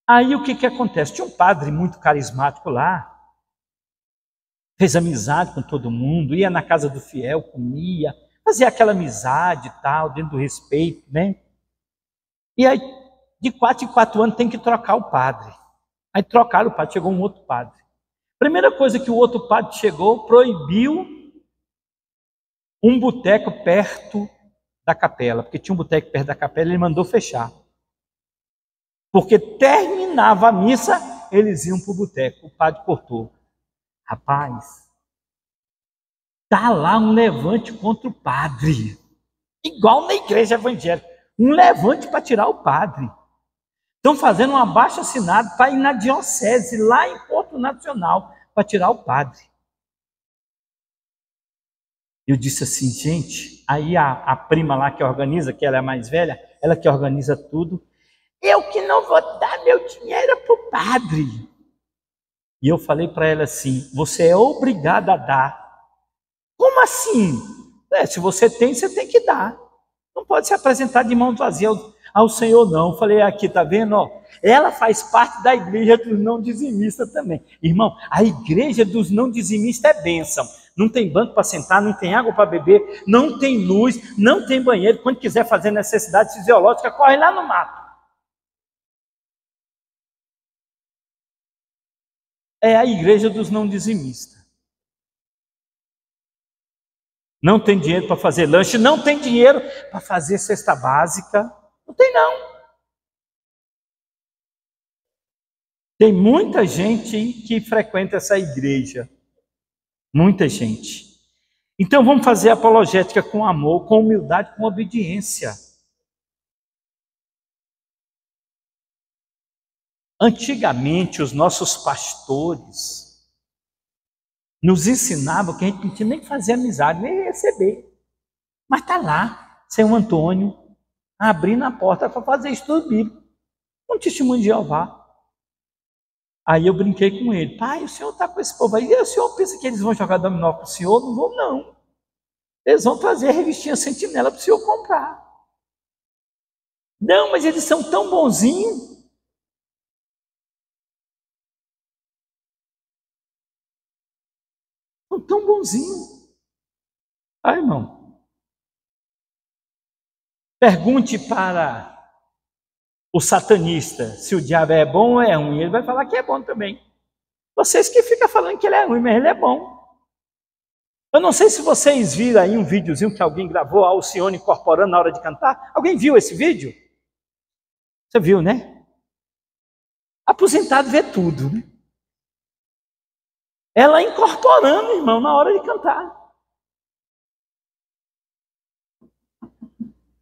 Aí o que acontece? Tinha um padre muito carismático lá, fez amizade com todo mundo, ia na casa do fiel, comia, fazia aquela amizade e tal, dentro do respeito, né? E aí, de 4 em 4 anos, tem que trocar o padre. Aí trocaram o padre, chegou um outro padre. Primeira coisa que o outro padre chegou, proibiu um boteco perto da capela, porque tinha um boteco perto da capela, ele mandou fechar. Porque terminava a missa, eles iam para o boteco, o padre cortou. Rapaz, está lá um levante contra o padre, igual na igreja evangélica, um levante para tirar o padre. Estão fazendo um abaixo-assinado para ir na diocese, lá em Porto Nacional, para tirar o padre. Eu disse assim, gente, aí a prima lá que organiza, que ela é a mais velha, ela que organiza tudo, eu que não vou dar meu dinheiro para o padre. E eu falei para ela assim, você é obrigada a dar. Como assim? Se você tem que dar. Não pode se apresentar de mão vazia ao Senhor, não. Eu falei, aqui, tá vendo? Ó, ela faz parte da igreja dos não dizimistas também. Irmão, a igreja dos não dizimistas é bênção. Não tem banco para sentar, não tem água para beber, não tem luz, não tem banheiro. Quando quiser fazer necessidade fisiológica, corre lá no mato. É a igreja dos não dizimistas. Não tem dinheiro para fazer lanche, não tem dinheiro para fazer cesta básica. Não tem, não. Tem muita gente que frequenta essa igreja. Muita gente. Então vamos fazer apologética com amor, com humildade, com obediência. Antigamente, os nossos pastores nos ensinavam que a gente não tinha nem que fazer amizade, nem receber. Mas está lá, São Antônio, abrindo a porta para fazer estudo bíblico. Um testemunho de Jeová. Aí eu brinquei com ele. Pai, o senhor está com esse povo aí. E o senhor pensa que eles vão jogar dominó com o senhor? Não vão, não. Eles vão trazer a revistinha Sentinela para o senhor comprar. Não, mas eles são tão bonzinhos. São tão bonzinhos. Ah, irmão. Pergunte para o satanista se o diabo é bom ou é ruim. Ele vai falar que é bom também. Vocês que ficam falando que ele é ruim, mas ele é bom. Eu não sei se vocês viram aí um videozinho que alguém gravou, a Alcione incorporando na hora de cantar. Alguém viu esse vídeo? Você viu, né? Aposentado vê tudo, né? Ela incorporando, irmão, na hora de cantar.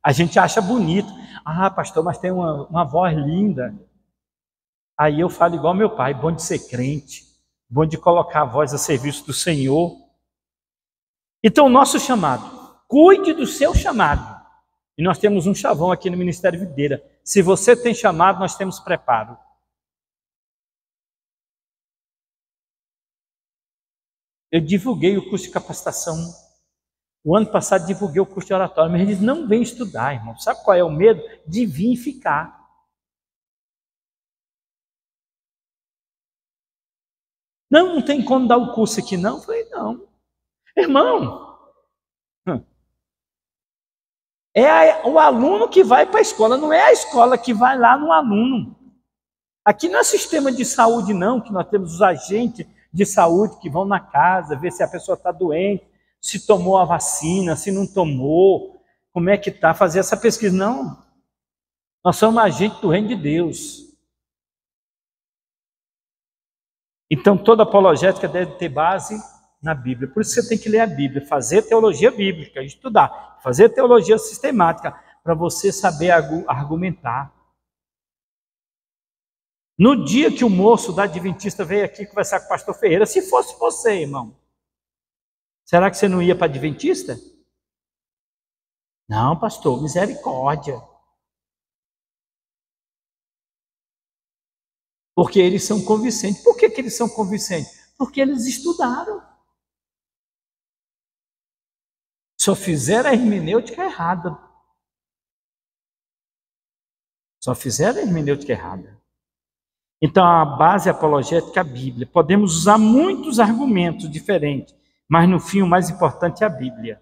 A gente acha bonito. Ah, pastor, mas tem uma voz linda. Aí eu falo igual meu pai, bom de ser crente, bom de colocar a voz a serviço do Senhor. Então, o nosso chamado, cuide do seu chamado. E nós temos um chavão aqui no Ministério Videira. Se você tem chamado, nós temos preparo. Eu divulguei o curso de capacitação. O ano passado divulguei o curso de oratório, mas eles não vêm estudar, irmão. Sabe qual é o medo? De vir e ficar. Não tem como dar o curso aqui, não. Eu falei, não. Irmão, é o aluno que vai para a escola, não é a escola que vai lá no aluno. Aqui não é sistema de saúde, não, que nós temos os agentes de saúde que vão na casa, ver se a pessoa está doente, se tomou a vacina, se não tomou, como é que está, fazer essa pesquisa. Não, nós somos agentes do reino de Deus. Então, toda apologética deve ter base na Bíblia. Por isso você tem que ler a Bíblia, fazer teologia bíblica, estudar, fazer teologia sistemática, para você saber argumentar. No dia que o moço da Adventista veio aqui conversar com o pastor Ferreira, se fosse você, irmão, será que você não ia para a Adventista? Não, pastor, misericórdia. Porque eles são convincentes. Por que eles são convincentes? Porque eles estudaram. Só fizeram a hermenêutica errada. Só fizeram a hermenêutica errada. Então, a base apologética é a Bíblia. Podemos usar muitos argumentos diferentes, mas no fim o mais importante é a Bíblia.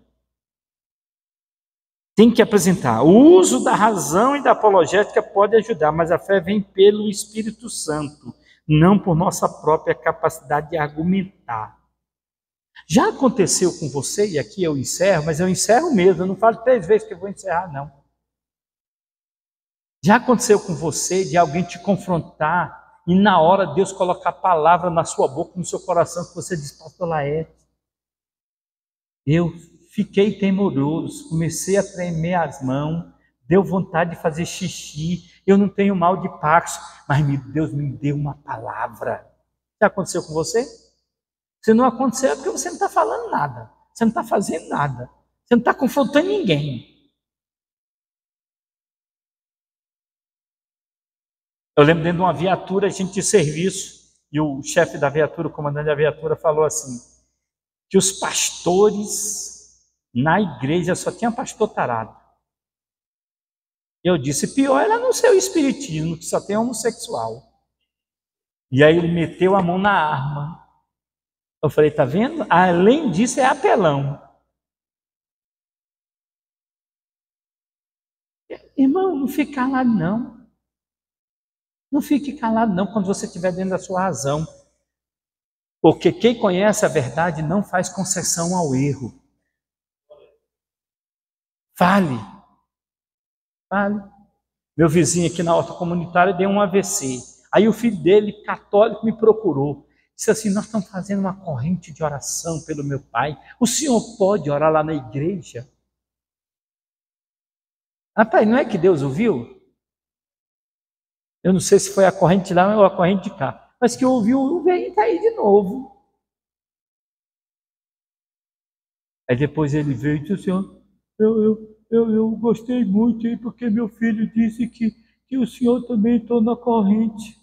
Tem que apresentar. O uso da razão e da apologética pode ajudar, mas a fé vem pelo Espírito Santo, não por nossa própria capacidade de argumentar. Já aconteceu com você, e aqui eu encerro, mas eu encerro mesmo, eu não falo 3 vezes que eu vou encerrar, não. Já aconteceu com você de alguém te confrontar e na hora Deus colocar a palavra na sua boca, no seu coração, que você diz, pastor Laerte, eu fiquei temoroso, comecei a tremer as mãos, deu vontade de fazer xixi, eu não tenho mal de Parkinson, mas Deus me deu uma palavra. Já aconteceu com você? Se não aconteceu é porque você não está falando nada, você não está fazendo nada, você não está confrontando ninguém. Eu lembro dentro de uma viatura, a gente de serviço, e o chefe da viatura, o comandante da viatura, falou assim, que os pastores na igreja só tinha pastor tarado. Eu disse, pior era no seu espiritismo, que só tem homossexual. E aí ele meteu a mão na arma. Eu falei, tá vendo? Além disso é apelão. Irmão, não fique calado não. Não fique calado não quando você estiver dentro da sua razão. Porque quem conhece a verdade não faz concessão ao erro. Fale. Fale. Meu vizinho aqui na horta comunitária deu um AVC. Aí o filho dele, católico, me procurou. Disse assim, nós estamos fazendo uma corrente de oração pelo meu pai. O senhor pode orar lá na igreja? Rapaz, não é que Deus ouviu? Eu não sei se foi a corrente de lá ou a corrente de cá. Mas que ouviu, o velho está aí de novo. Aí depois ele veio e disse assim, eu gostei muito aí, porque meu filho disse que o senhor também entrou na corrente.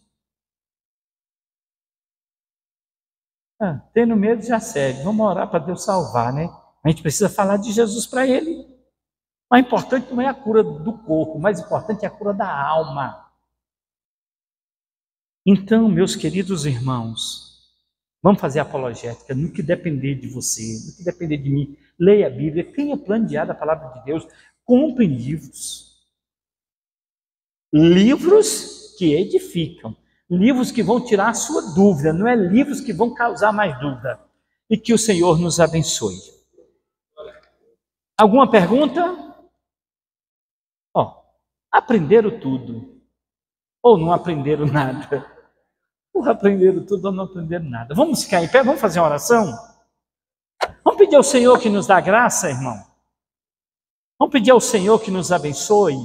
Tendo medo já segue. Vamos orar para Deus salvar, né? A gente precisa falar de Jesus para ele. O mais importante não é a cura do corpo, o mais importante é a cura da alma. Então, meus queridos irmãos, vamos fazer apologética no que depender de você, no que depender de mim. Leia a Bíblia, tenha planeado a palavra de Deus, compre livros. Livros que edificam, livros que vão tirar a sua dúvida, não é livros que vão causar mais dúvida. E que o Senhor nos abençoe. Alguma pergunta? Aprenderam tudo, ou não aprenderam nada. Ou aprenderam tudo ou não aprenderam nada. Vamos ficar em pé, vamos fazer uma oração? Vamos pedir ao Senhor que nos dá graça, irmão? Vamos pedir ao Senhor que nos abençoe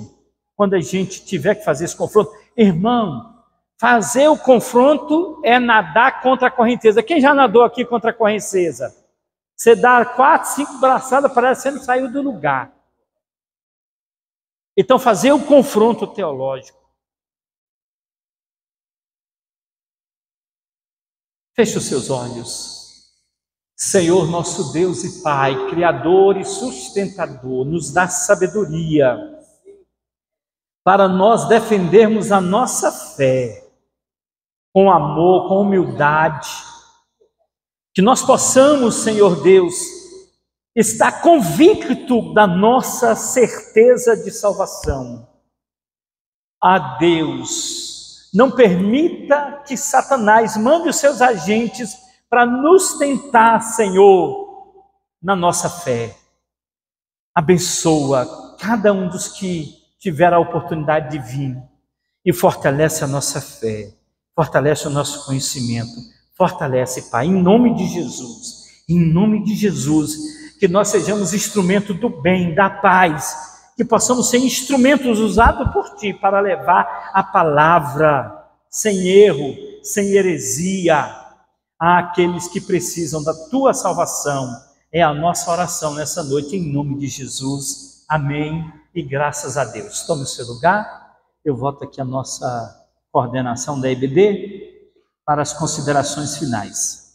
quando a gente tiver que fazer esse confronto. Irmão, fazer o confronto é nadar contra a correnteza. Quem já nadou aqui contra a correnteza? Você dá 4, 5 braçadas, parece que você não saiu do lugar. Então, fazer o confronto teológico. Feche os seus olhos. Senhor, nosso Deus e Pai, Criador e Sustentador, nos dá sabedoria para nós defendermos a nossa fé com amor, com humildade. Que nós possamos, Senhor Deus, estar convicto da nossa certeza de salvação. Deus, não permita que Satanás mande os seus agentes para nos tentar, Senhor, na nossa fé. Abençoa cada um dos que tiver a oportunidade de vir e fortalece a nossa fé, fortalece o nosso conhecimento, Fortalece, Pai, em nome de Jesus. Em nome de Jesus, que nós sejamos instrumento do bem, da paz, que possamos ser instrumentos usados por Ti para levar a palavra sem erro, sem heresia, àqueles que precisam da Tua salvação. É a nossa oração nessa noite, em nome de Jesus. Amém e graças a Deus. Tome o seu lugar. Eu volto aqui a nossa coordenação da EBD para as considerações finais.